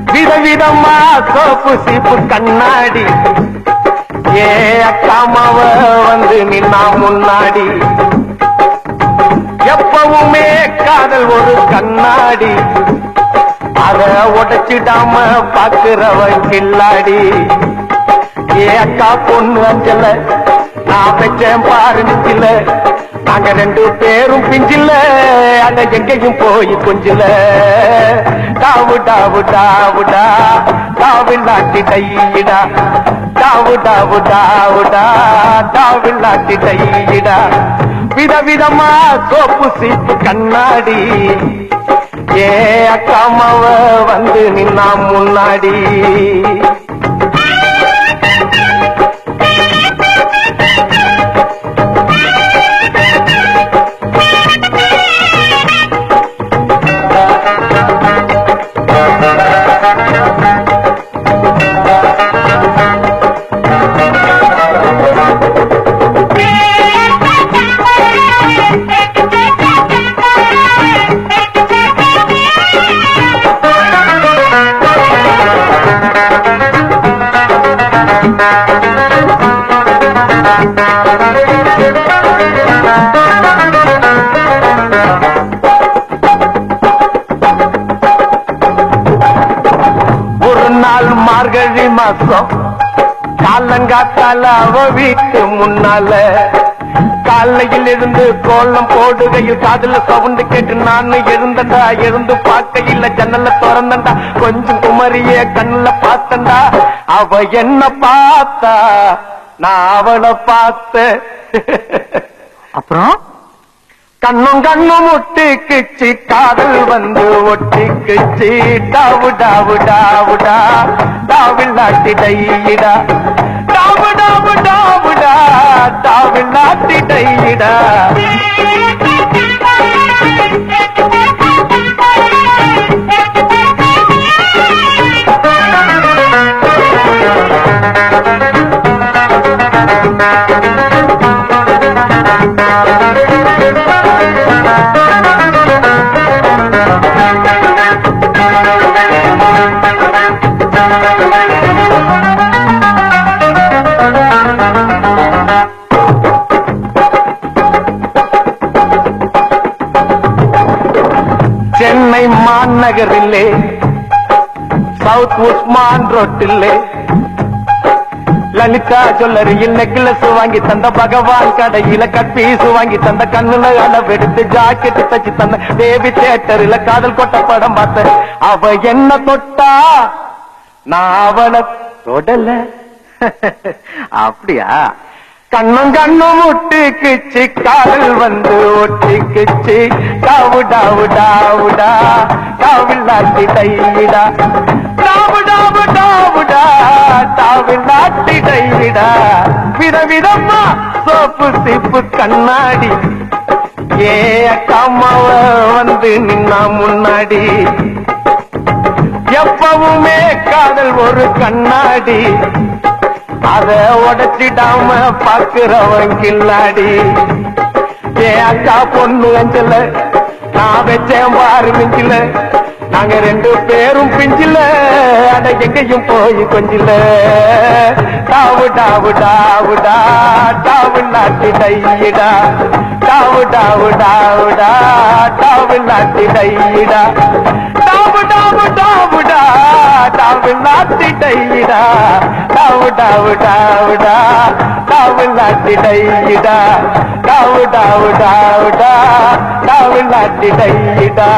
விதவிதமா சோப்பு சீப்பு கண்ணாடி ஏ அக்காமாவ வந்து நின்னா முன்னாடி எப்பவுமே காதல் ஒரு கண்ணாடி அத உடைச்சிடாம பாக்குறவன் கில்லாடி ஏ அக்கா பொண்ணு அஞ்சல நான் பெற்றேன் பாரு நிக்கல நாங்க ரெண்டு பேரும் பிஞ்சில அங்க எங்கேயும் போய் கொஞ்சில டாவு டாவு டாவுடா டாவில்லாட்டி டையிடா டாவு டாவு டாவுடா டாவில்லாட்டி டையிடா விதவிதமா சோப்பு சீப்பு கண்ணாடி ஏ அக்காமாவ வந்து நின்னா முன்னாடி ஒரு நாள் மார்கழி மாசம் காலங்காத்தால அவ வீட்டு முன்னால காலையில் இருந்து கோலம் போடுகையில் காதுல சவுண்டு கேட்டு நானு எழுந்தண்டா எழுந்து பார்க்கையில் ஜன்னல திறந்தண்டா கொஞ்சம் குமரிய கண்ணுல பார்த்தண்டா அவ என்ன பார்த்தா நான் அவளை பார்த்த அப்புறம் கண்ணும் கண்ணும் ஒட்டிக்குச்சு காதல் வந்து ஒட்டிக்குச்சு டாவு டாவு டாவுடா டாவில்லாட்டி டையிடா டாவு டாவு டாவுடா டாவில்லாட்டி டையிடா சென்னை மாநகரிலே சவுத் உஸ்மான் ரோட்டிலே லலிதா ஜுவல்லரியில் நெக்லஸ் வாங்கி தந்த பகவான் கடையில கட்பீஸ் வாங்கி தந்த கண்ணுல அளவெடுத்து ஜாக்கெட் தச்சு தந்த தேவி தியேட்டரில காதல் கொட்ட படம் பார்த்த அவ என்ன தொட்டா நான் அவளை தொடல அப்படியா கண்ணும் கண்ணும் ஒட்டிக்குச்சு காதல் வந்து ஒட்டிக்குச்சு டாவு டாவு டாவுடா டாவில்லாட்டி டையிடா டாவு டாவு டாவுடா டாவில்லாட்டி டையிடா விதவிதமா சோப்பு சீப்பு கண்ணாடி ஏ அக்காமாவ வந்து நின்னா முன்னாடி எப்பவுமே காதல் ஒரு கண்ணாடி அத உடைச்சிடாம பாக்குறவன் கில்லாடி ஏ அக்கா பொண்ணு அஞ்சல நான் வச்சேன் பாரு மிஞ்சில நாங்க ரெண்டு பேரும் பிஞ்சில அட எங்கேயும் போய் கொஞ்சில டாவு டாவு டாவுடா டாவில்லாட்டி டையிடா டாவு டாவு டாவுடா டாவில்லாட்டி டையிடா டாவு டாவு டாவுடா டாவில்லாட்டி டையிடா டாவு டாவு டாவுடா டாவில்லாட்டி டையிடா டாவு டாவு டாவுடா டாவில்லாட்டி டையிடா